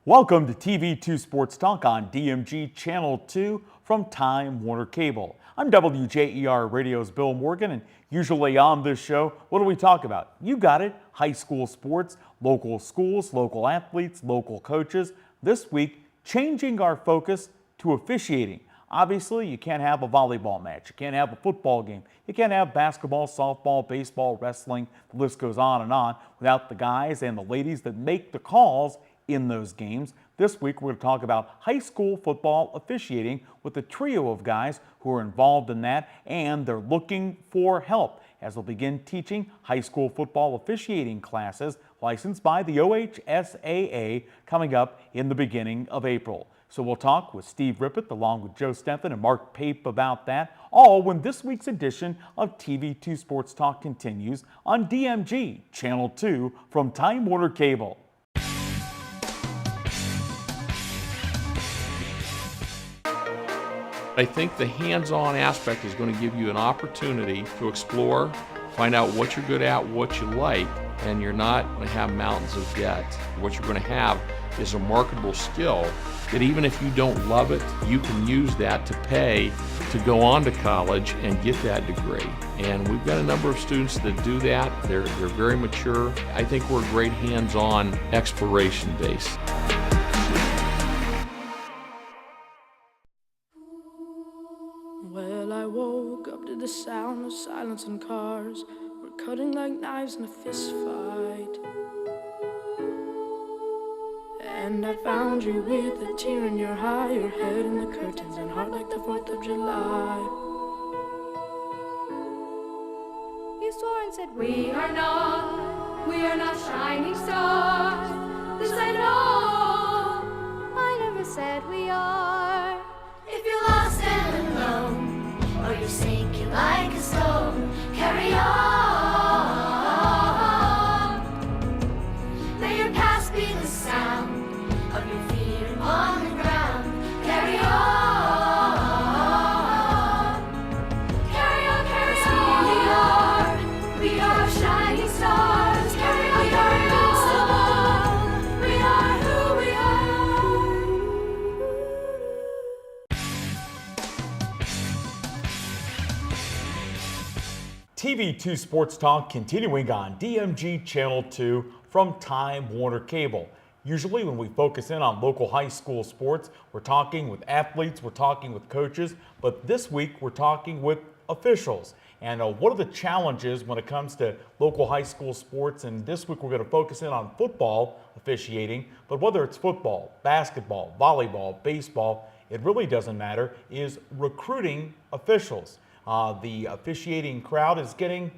Welcome to TV2 Sports Talk on DMG Channel 2 from Time Warner Cable. I'm WJER Radio's Bill Morgan, and usually on this show, what do we talk about? You got it, high school sports, local schools, local athletes, local coaches. This week, changing our focus to officiating. Obviously, you can't have a volleyball match, you can't have a football game, you can't have basketball, softball, baseball, wrestling, the list goes on without the guys and the ladies that make the calls in those games. This week, we're going to talk about high school football officiating with a trio of guys who are involved in that, and they're looking for help as they'll begin teaching high school football officiating classes licensed by the OHSAA coming up in the beginning of April. So we'll talk with Steve Rippett along with Joe Stemphan and Mark Pape about that, all when this week's edition of TV2 Sports Talk continues on DMG Channel 2 from Time Warner Cable. I think the hands-on aspect is going to give you an opportunity to explore, find out what you're good at, what you like, and you're not going to have mountains of debt. What you're going to have is a marketable skill that even if you don't love it, you can use that to pay to go on to college and get that degree. And we've got a number of students that do that. They're very mature. I think we're a great hands-on exploration base. Well, I woke up to the sound of silence and cars. We're cutting like knives in a fist fight. And I found you with a tear in your eye, your head in the curtains and heart like the 4th of July. You swore and said, we are not shining stars. This I know, I never said we are. If you're lost and alone, or you're sinking like a stone, carry on. May your past be the sound of your feet upon the ground. Carry on. Carry on, carry on. We are shining stars. Carry on, carry on. We are who we are. TV2 Sports Talk continuing on DMG Channel 2 from Time Warner Cable. Usually when we focus in on local high school sports, we're talking with athletes, we're talking with coaches, but this week we're talking with officials. And what are the challenges when it comes to local high school sports? And this week we're going to focus in on football officiating, but whether it's football, basketball, volleyball, baseball, it really doesn't matter, is recruiting officials. The officiating crowd is getting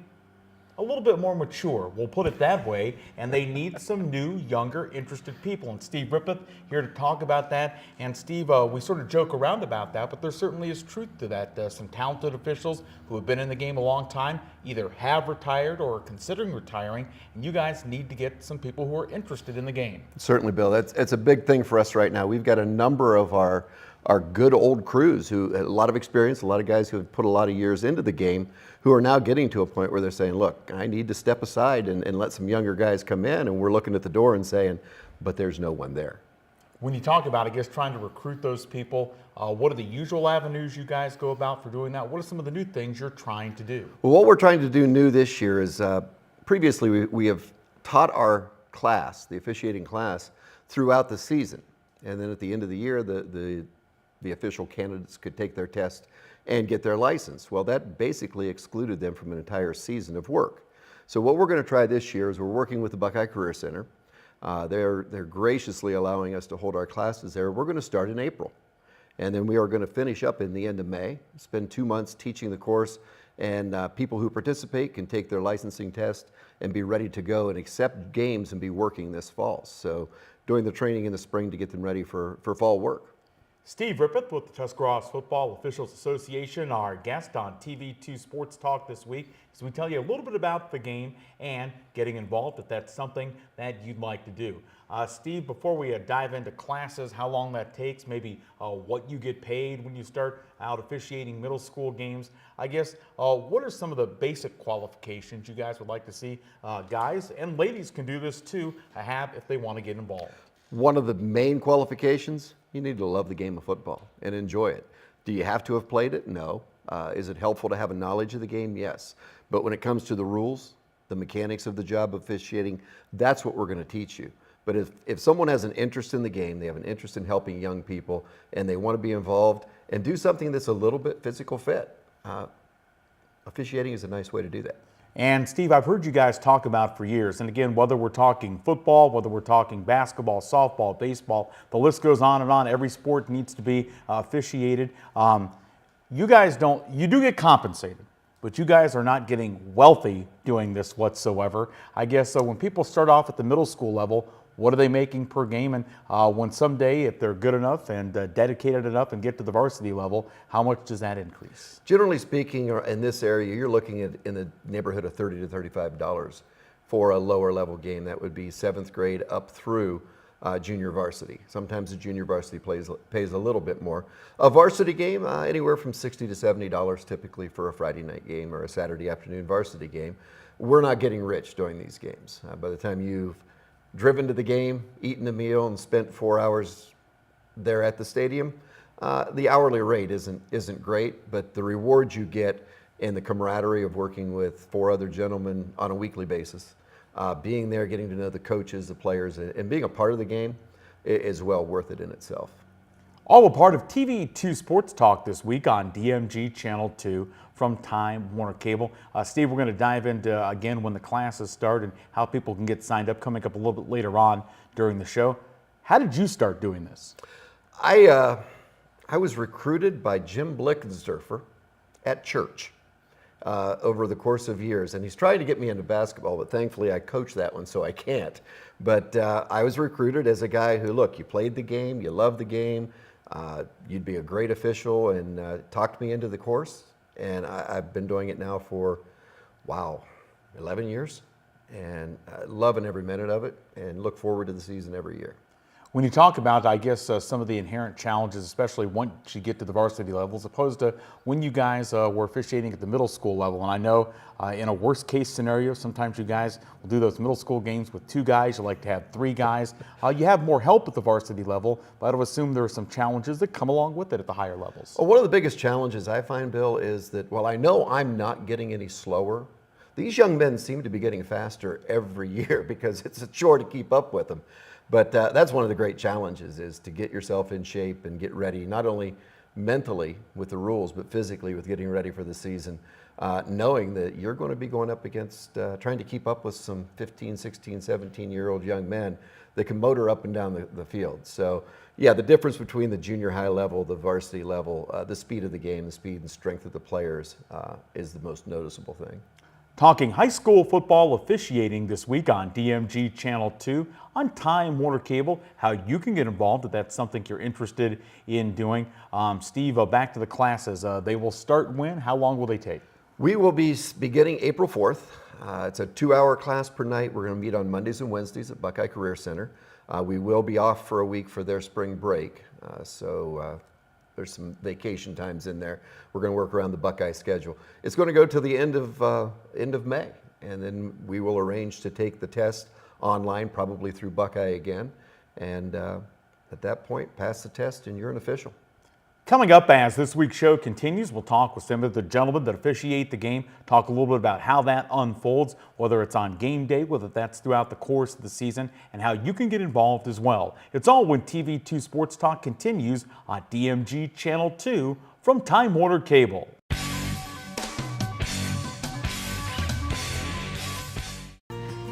a little bit more mature, we'll put it that way, and they need some new, younger, interested people. And Steve Rippett here to talk about that. And Steve, we sort of joke around about that, but there certainly is truth to that. Some talented officials who have been in the game a long time either have retired or are considering retiring, and you guys need to get some people who are interested in the game. Certainly, Bill. It's a big thing for us right now. We've got a number of our good old crews who had a lot of experience, a lot of guys who have put a lot of years into the game, who are now getting to a point where they're saying, look, I need to step aside and let some younger guys come in, and we're looking at the door and saying, but there's no one there. When you talk about, I guess, trying to recruit those people, what are the usual avenues you guys go about for doing that? What are some of the new things you're trying to do? Well, what we're trying to do new this year is, previously we have taught our class, the officiating class, throughout the season. And then at the end of the year, the official candidates could take their test and get their license. Well, that basically excluded them from an entire season of work. So what we're going to try this year is we're working with the Buckeye Career Center. They're graciously allowing us to hold our classes there. We're going to start in April. And then we are going to finish up in the end of May, spend 2 months teaching the course, and people who participate can take their licensing test and be ready to go and accept games and be working this fall. So doing the training in the spring to get them ready for fall work. Steve Rippett with the Tuscarawas Football Officials Association, our guest on TV2 Sports Talk this week, as we tell you a little bit about the game and getting involved if that's something that you'd like to do. Steve, before we dive into classes, how long that takes, maybe what you get paid when you start out officiating middle school games, I guess, what are some of the basic qualifications you guys would like to see guys and ladies can do this too have if they want to get involved? One of the main qualifications, you need to love the game of football and enjoy it. Do you have to have played it? No. Is it helpful to have a knowledge of the game? Yes. But when it comes to the rules, the mechanics of the job of officiating, that's what we're going to teach you. But if someone has an interest in the game, they have an interest in helping young people, and they want to be involved and do something that's a little bit physical fit, officiating is a nice way to do that. And Steve, I've heard you guys talk about for years, and again, whether we're talking football, whether we're talking basketball, softball, baseball, the list goes on and on. Every sport needs to be officiated. You guys you do get compensated, but you guys are not getting wealthy doing this whatsoever. I guess so when people start off at the middle school level, what are they making per game? And when someday, if they're good enough and dedicated enough and get to the varsity level, how much does that increase? Generally speaking, in this area, you're looking at in the neighborhood of $30 to $35 for a lower level game. That would be 7th grade up through junior varsity. Sometimes the junior varsity pays a little bit more. A varsity game, anywhere from $60 to $70 typically for a Friday night game or a Saturday afternoon varsity game. We're not getting rich doing these games. By the time you've driven to the game, eaten a meal, and spent 4 hours there at the stadium, the hourly rate isn't great, but the reward you get and the camaraderie of working with 4 other gentlemen on a weekly basis, being there, getting to know the coaches, the players, and being a part of the game is well worth it in itself. All a part of TV2 Sports Talk this week on DMG Channel 2 from Time Warner Cable. Steve, we're going to dive into, again, when the classes start and how people can get signed up coming up a little bit later on during the show. How did you start doing this? I was recruited by Jim Blickensderfer at church over the course of years, and he's trying to get me into basketball, but thankfully I coached that one, so I can't. But I was recruited as a guy who, look, you played the game, you loved the game, you'd be a great official, and talked me into the course. And I've been doing it now for, 11 years, and loving every minute of it, and look forward to the season every year. When you talk about, I guess, some of the inherent challenges, especially once you get to the varsity level, as opposed to when you guys were officiating at the middle school level, and I know in a worst case scenario, sometimes you guys will do those middle school games with 2 guys, you like to have 3 guys. You have more help at the varsity level, but I would assume there are some challenges that come along with it at the higher levels. Well, one of the biggest challenges I find, Bill, is that while I know I'm not getting any slower, these young men seem to be getting faster every year because it's a chore to keep up with them. But that's one of the great challenges, is to get yourself in shape and get ready, not only mentally with the rules, but physically with getting ready for the season, knowing that you're going to be going up against trying to keep up with some 15, 16, 17-year-old young men that can motor up and down the field. So, yeah, the difference between the junior high level, the varsity level, the speed of the game, the speed and strength of the players is the most noticeable thing. Talking high school football officiating this week on DMG Channel 2 on Time Warner Cable, how you can get involved if that's something you're interested in doing. Steve, back to the classes. They will start when? How long will they take? We will be beginning April 4th. It's a 2-hour class per night. We're going to meet on Mondays and Wednesdays at Buckeye Career Center. We will be off for a week for their spring break, so there's some vacation times in there. We're going to work around the Buckeye schedule. It's going to go to the end of May, and then we will arrange to take the test online, probably through Buckeye again. And at that point, pass the test and you're an official. Coming up as this week's show continues, we'll talk with some of the gentlemen that officiate the game, talk a little bit about how that unfolds, whether it's on game day, whether that's throughout the course of the season, and how you can get involved as well. It's all when TV2 Sports Talk continues on DMG Channel 2 from Time Warner Cable.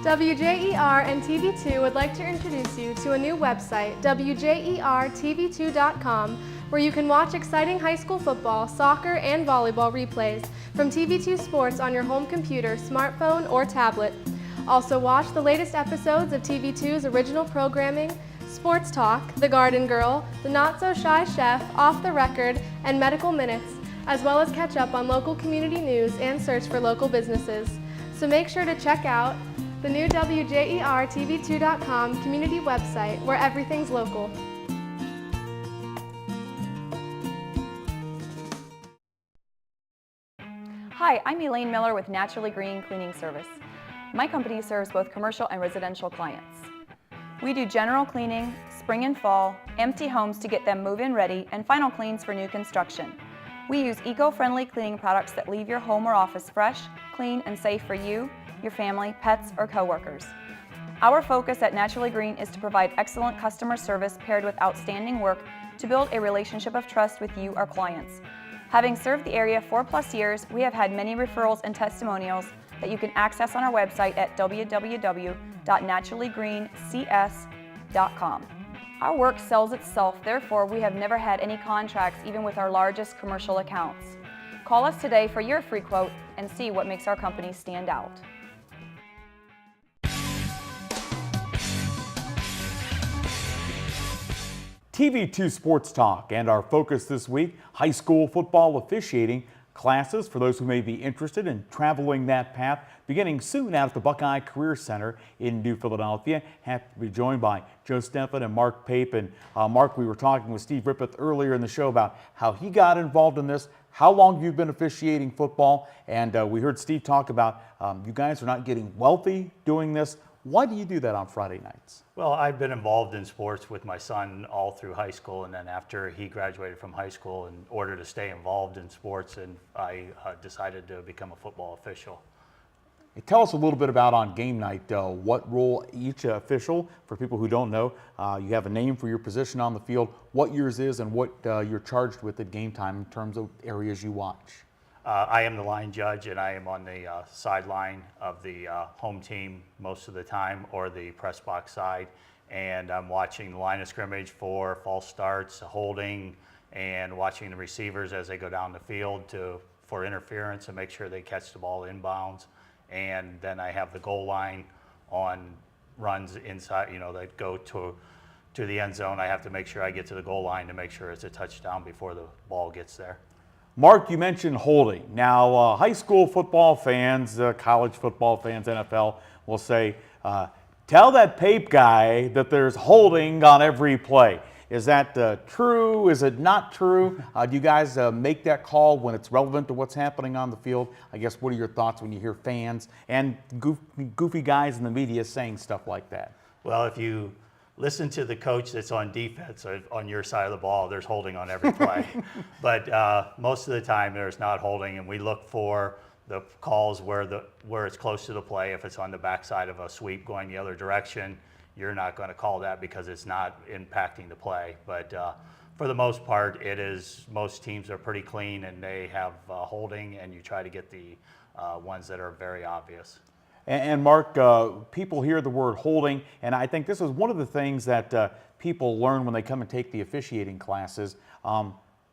WJER and TV2 would like to introduce you to a new website, WJERTV2.com, where you can watch exciting high school football, soccer, and volleyball replays from TV2 Sports on your home computer, smartphone, or tablet. Also watch the latest episodes of TV2's original programming, Sports Talk, The Garden Girl, The Not So Shy Chef, Off the Record, and Medical Minutes, as well as catch up on local community news and search for local businesses. So make sure to check out the new WJERTV2.com community website where everything's local. Hi, I'm Elaine Miller with Naturally Green Cleaning Service. My company serves both commercial and residential clients. We do general cleaning, spring and fall, empty homes to get them move-in ready, and final cleans for new construction. We use eco-friendly cleaning products that leave your home or office fresh, clean, and safe for you, your family, pets, or coworkers. Our focus at Naturally Green is to provide excellent customer service paired with outstanding work to build a relationship of trust with you, our clients. Having served the area 4+ years, we have had many referrals and testimonials that you can access on our website at www.naturallygreencs.com. Our work sells itself, therefore we have never had any contracts even with our largest commercial accounts. Call us today for your free quote and see what makes our company stand out. TV2 Sports Talk, and our focus this week, high school football officiating classes for those who may be interested in traveling that path, beginning soon out at the Buckeye Career Center in New Philadelphia. Happy to be joined by Joe Stephan and Mark Pape. And Mark, we were talking with Steve Rippeth earlier in the show about how he got involved in this, how long you've been officiating football, and we heard Steve talk about you guys are not getting wealthy doing this. Why do you do that on Friday nights? Well, I've been involved in sports with my son all through high school, and then after he graduated from high school, in order to stay involved in sports, and I decided to become a football official. Hey, tell us a little bit about on game night, what role each official, for people who don't know, you have a name for your position on the field, what yours is, and what you're charged with at game time in terms of areas you watch. I am the line judge, and I am on the sideline of the home team most of the time, or the press box side, and I'm watching the line of scrimmage for false starts, holding, and watching the receivers as they go down the field for interference and make sure they catch the ball inbounds. And then I have the goal line on runs inside, that go to the end zone. I have to make sure I get to the goal line to make sure it's a touchdown before the ball gets there. Mark, you mentioned holding. Now, high school football fans, college football fans, NFL will say, tell that Pape guy that there's holding on every play. Is that true? Is it not true? Do you guys make that call when it's relevant to what's happening on the field? I guess, what are your thoughts when you hear fans and goofy guys in the media saying stuff like that? Well, if you listen to the coach that's on defense or on your side of the ball, there's holding on every play. But most of the time there's not holding, and we look for the calls where it's close to the play. If it's on the backside of a sweep going the other direction, you're not going to call that because it's not impacting the play. But for the most part, most teams are pretty clean, and they have holding, and you try to get the ones that are very obvious. And Mark, people hear the word holding, and I think this is one of the things that people learn when they come and take the officiating classes.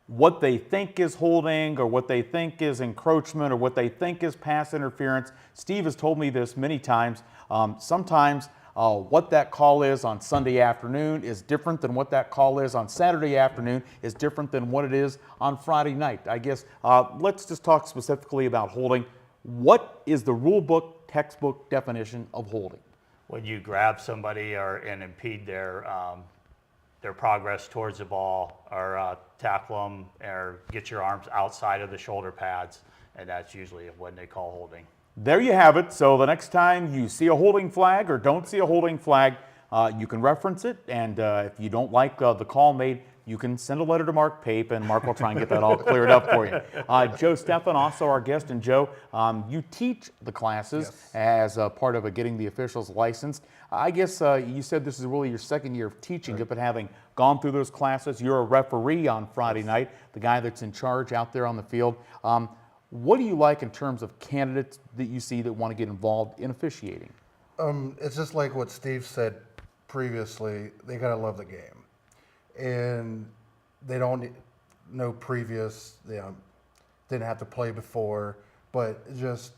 What they think is holding, or what they think is encroachment, or what they think is pass interference. Steve has told me this many times. Sometimes what that call is on Sunday afternoon is different than what that call is on Saturday afternoon, is different than what it is on Friday night. I guess let's just talk specifically about holding. What is the rule book, textbook definition of holding? When you grab somebody and impede their progress towards the ball, or tackle them, or get your arms outside of the shoulder pads, and that's usually when they call holding. There you have it. So the next time you see a holding flag or don't see a holding flag, you can reference it, and if you don't like the call made, you can send a letter to Mark Pape, and Mark will try and get that all cleared up for you. Joe Stephan, also our guest, and Joe, you teach the classes as a part of getting the officials licensed. I guess you said this is really your second year of teaching it, but having gone through those classes, you're a referee on Friday night, the guy that's in charge out there on the field. What do you like in terms of candidates that you see that want to get involved in officiating? It's just like what Steve said previously. They gotta love the game, and they don't know previous. Didn't have to play before, but just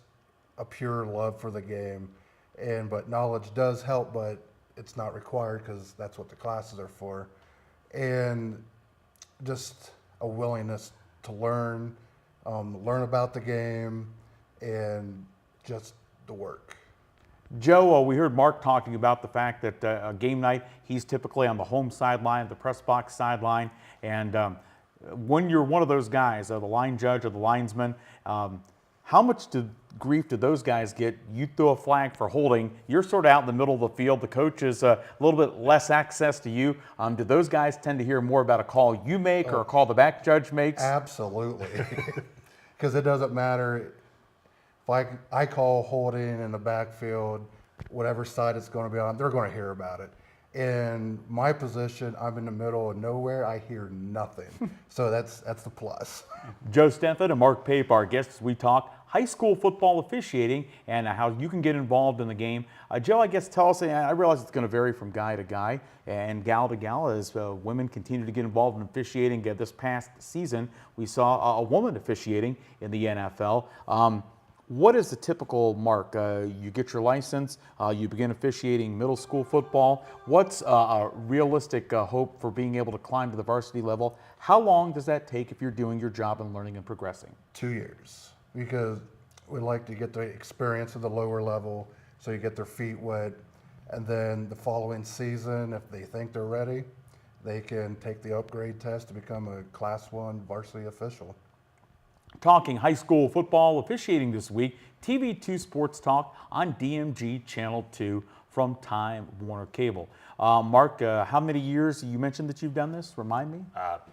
a pure love for the game. But knowledge does help, but it's not required because that's what the classes are for. And just a willingness to learn about the game, and just the work. Joe, we heard Mark talking about the fact that game night, he's typically on the home sideline, the press box sideline, and when you're one of those guys, the line judge or the linesman, How much grief did those guys get? You throw a flag for holding. You're sort of out in the middle of the field. The coach is a little bit less access to you. Do those guys tend to hear more about a call you make or a call the back judge makes? Absolutely. Because it doesn't matter if I call holding in the backfield, whatever side it's going to be on, they're going to hear about it. In my position, I'm in the middle of nowhere. I hear nothing. So that's the plus. Joe Steffan and Mark Pape, our guests, we talk high school football officiating and how you can get involved in the game. Joe, I guess tell us, I realize it's going to vary from guy to guy and gal to gal as women continue to get involved in officiating. This past season, we saw a woman officiating in the NFL. What is the typical mark? You get your license, you begin officiating middle school football. What's a realistic hope for being able to climb to the varsity level? How long does that take if you're doing your job and learning and progressing? 2 years, because we like to get the experience at the lower level so you get their feet wet. And then the following season, if they think they're ready, they can take the upgrade test to become a Class 1 varsity official. Talking high school football officiating this week, TV2 Sports Talk on DMG Channel 2 from Time Warner Cable. Mark, how many years you mentioned that you've done this? Remind me.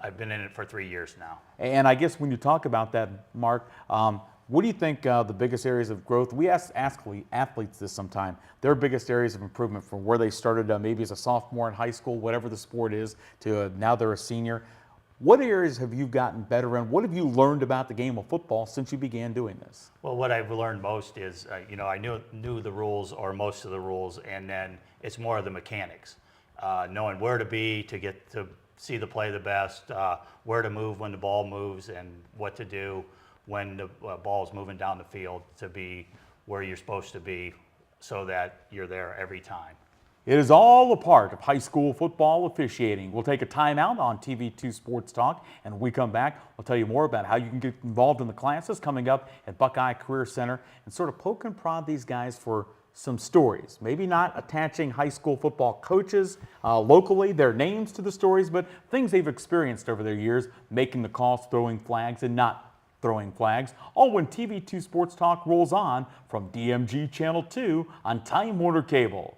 I've been in it for 3 years now. And I guess when you talk about that, Mark, what do you think the biggest areas of growth? We ask athletes this sometime. Their biggest areas of improvement from where they started maybe as a sophomore in high school, whatever the sport is, to now they're a senior. What areas have you gotten better in? What have you learned about the game of football since you began doing this? Well, what I've learned most is, I knew the rules or most of the rules, and then it's more of the mechanics, knowing where to be to get to see the play the best, where to move when the ball moves, and what to do when the ball is moving down the field to be where you're supposed to be so that you're there every time. It is all a part of high school football officiating. We'll take a timeout on TV2 Sports Talk, and when we come back, we'll tell you more about how you can get involved in the classes coming up at Buckeye Career Center and sort of poke and prod these guys for some stories. Maybe not attaching high school football coaches locally, their names to the stories, but things they've experienced over their years, making the calls, throwing flags, and not throwing flags, all when TV2 Sports Talk rolls on from DMG Channel 2 on Time Warner Cable.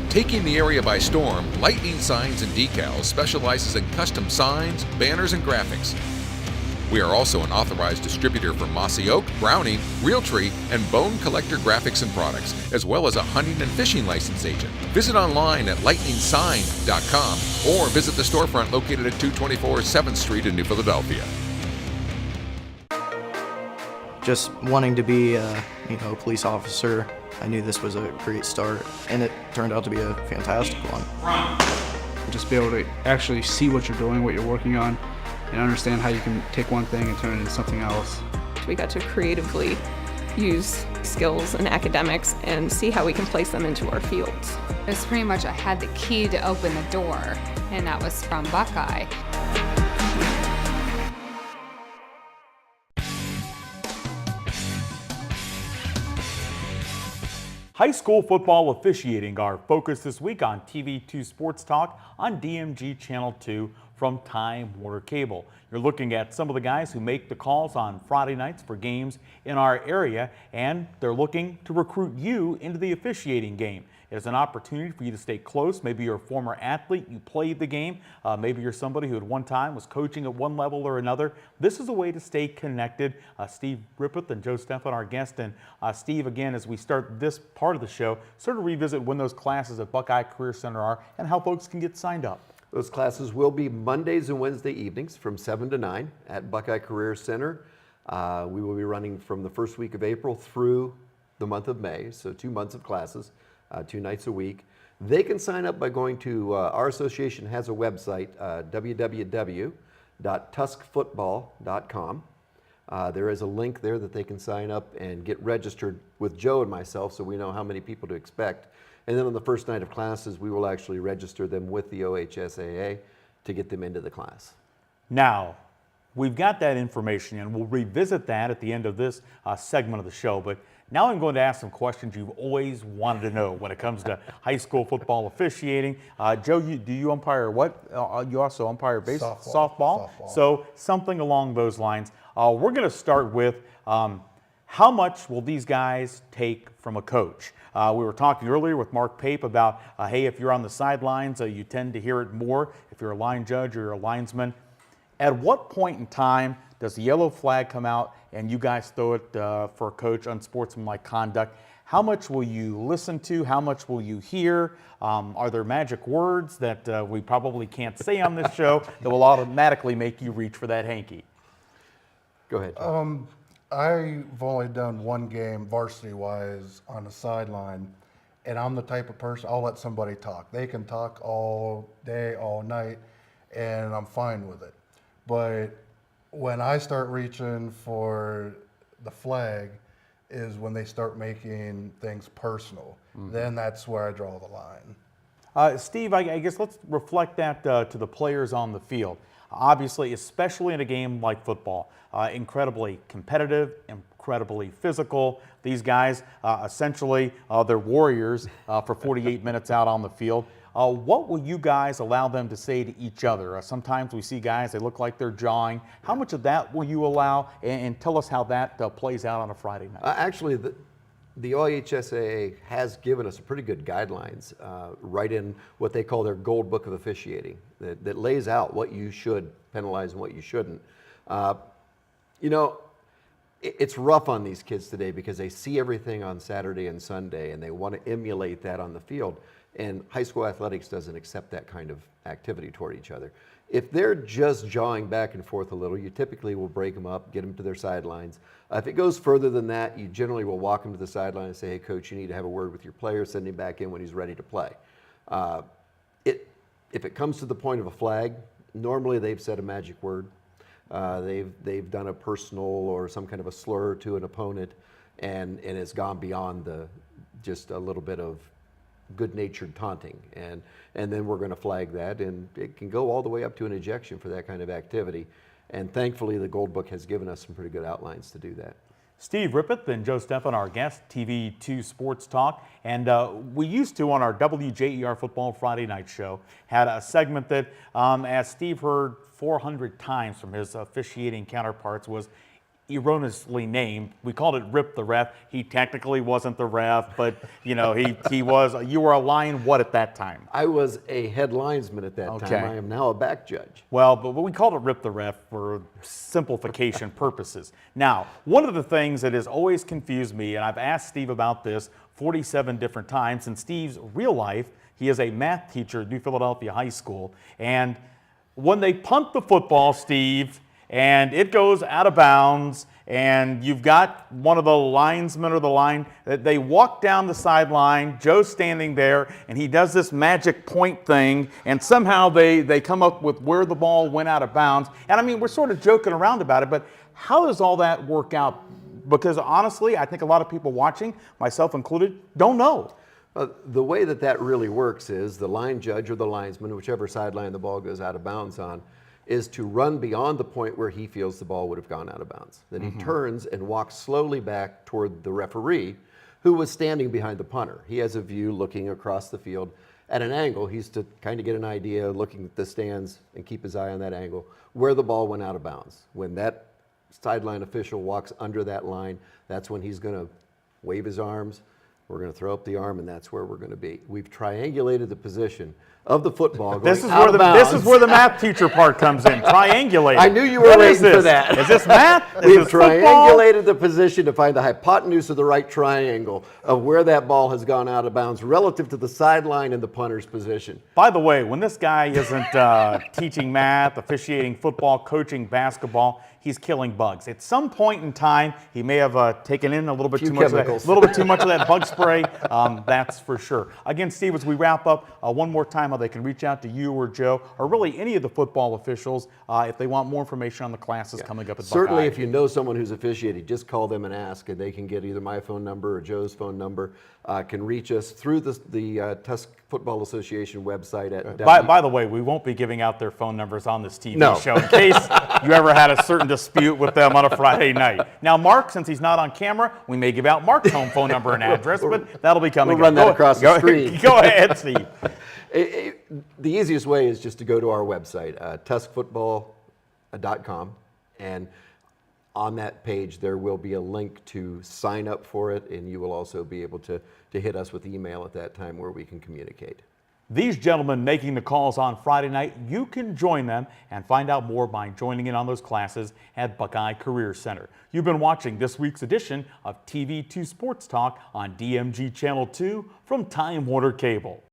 Taking the area by storm, Lightning Signs and Decals specializes in custom signs, banners, and graphics. We are also an authorized distributor for Mossy Oak, Browning, Realtree, and Bone Collector graphics and products, as well as a hunting and fishing license agent. Visit online at lightningsign.com or visit the storefront located at 224 7th Street in New Philadelphia. Just wanting to be a police officer, I knew this was a great start, and it turned out to be a fantastic one. Just be able to actually see what you're doing, what you're working on, and understand how you can take one thing and turn it into something else. We got to creatively use skills and academics and see how we can place them into our fields. It was pretty much I had the key to open the door, and that was from Buckeye. High school football officiating, our focus this week on TV2 Sports Talk on DMG Channel 2 from Time Warner Cable. You're looking at some of the guys who make the calls on Friday nights for games in our area, and they're looking to recruit you into the officiating game. It's an opportunity for you to stay close. Maybe you're a former athlete, you played the game. Maybe you're somebody who at one time was coaching at one level or another. This is a way to stay connected. Steve Rippeth and Joe Steffan, our guest. And Steve, again, as we start this part of the show, sort of revisit when those classes at Buckeye Career Center are and how folks can get signed up. Those classes will be Mondays and Wednesday evenings from 7 to 9 at Buckeye Career Center. We will be running from the first week of April through the month of May, so 2 months of classes. 2 nights a week. They can sign up by going to, our association has a website, www.tuskfootball.com. There is a link there that they can sign up and get registered with Joe and myself so we know how many people to expect. And then on the first night of classes, we will actually register them with the OHSAA to get them into the class. Now, we've got that information and we'll revisit that at the end of this segment of the show, but Now I'm going to ask some questions you've always wanted to know when it comes to high school football officiating. Joe, do you umpire what? You also umpire softball? So something along those lines. We're going to start with how much will these guys take from a coach? We were talking earlier with Mark Pape about, hey, if you're on the sidelines, you tend to hear it more if you're a line judge or you're a linesman. At what point in time does the yellow flag come out and you guys throw it for a coach unsportsmanlike conduct? How much will you listen to? How much will you hear? Are there magic words that we probably can't say on this show that will automatically make you reach for that hanky? Go ahead. I've only done one game varsity-wise on the sideline, and I'm the type of person, I'll let somebody talk. They can talk all day, all night, and I'm fine with it. But when I start reaching for the flag is when they start making things personal. Then that's where I draw the line. Steve, I guess let's reflect that to the players on the field. Obviously, especially in a game like football, incredibly competitive, incredibly physical. These guys, essentially, they're warriors for 48 minutes out on the field. What will you guys allow them to say to each other? Sometimes we see guys, they look like they're jawing. How much of that will you allow? And tell us how that plays out on a Friday night. Actually, the OIHSAA has given us pretty good guidelines right in what they call their Gold Book of Officiating that lays out what you should penalize and what you shouldn't. You know, it's rough on these kids today because they see everything on Saturday and Sunday and they want to emulate that on the field. And high school athletics doesn't accept that kind of activity toward each other. If they're just jawing back and forth a little, you typically will break them up, get them to their sidelines. If it goes further than that, you generally will walk them to the sideline and say, hey, coach, you need to have a word with your player, send him back in when he's ready to play. If it comes to the point of a flag, normally they've said a magic word. They've done a personal or some kind of a slur to an opponent, and it's gone beyond just a little bit of good-natured taunting, and then we're going to flag that, and it can go all the way up to an ejection for that kind of activity. And thankfully, the Gold Book has given us some pretty good outlines to do that. Steve Rippett and Joe Stephan, our guest, TV2 Sports Talk. And we used to, on our WJER Football Friday Night Show, had a segment that, as Steve heard 400 times from his officiating counterparts, was erroneously named. We called it Rip the Ref. He technically wasn't the ref, but you know, he was. You were a line what at that time? I was a head linesman at that time. I am now a back judge. Well, but we called it Rip the Ref for simplification purposes. Now, one of the things that has always confused me, and I've asked Steve about this 47 different times, in Steve's real life, he is a math teacher at New Philadelphia High School, and when they punt the football, Steve, and it goes out of bounds, and you've got one of the linesmen or the line, they walk down the sideline, Joe's standing there, and he does this magic point thing, and somehow they come up with where the ball went out of bounds. And I mean, we're sort of joking around about it, but how does all that work out? Because honestly, I think a lot of people watching, myself included, don't know. The way that really works is the line judge or the linesman, whichever sideline the ball goes out of bounds on, is to run beyond the point where he feels the ball would have gone out of bounds. Then he turns and walks slowly back toward the referee, who was standing behind the punter. He has a view looking across the field at an angle. He's to kind of get an idea, looking at the stands and keep his eye on that angle, where the ball went out of bounds. When that sideline official walks under that line, that's when he's going to wave his arms. We're going to throw up the arm, and that's where we're going to be. We've triangulated the position of the football going out of bounds. This is where the math teacher part comes in. Triangulate. I knew you were waiting for that. Is this math? We've triangulated the position to find the hypotenuse of the right triangle of where that ball has gone out of bounds relative to the sideline and the punter's position. By the way, when this guy isn't teaching math, officiating football, coaching basketball, he's killing bugs. At some point in time, he may have taken in a little bit too much of that bug spray. That's for sure. Again, Steve, as we wrap up, one more time, how they can reach out to you or Joe, or really any of the football officials, if they want more information on the classes coming up at Certainly, Buckeye. if you know someone who's officiating, just call them and ask, and they can get either my phone number or Joe's phone number. can reach us through the Tusk Football Association website at By the way, we won't be giving out their phone numbers on this TV No. show in case you ever had a certain dispute with them on a Friday night. Now, Mark, since he's not on camera, we may give out Mark's home phone number and address, but that'll be coming We'll run that across the screen. Go ahead, Steve. The easiest way is just to go to our website, tuskfootball.com, and on that page there will be a link to sign up for it, and you will also be able to hit us with email at that time where we can communicate. These gentlemen making the calls on Friday night, you can join them and find out more by joining in on those classes at Buckeye Career Center. You've been watching this week's edition of TV2 Sports Talk on DMG Channel 2 from Time Warner Cable.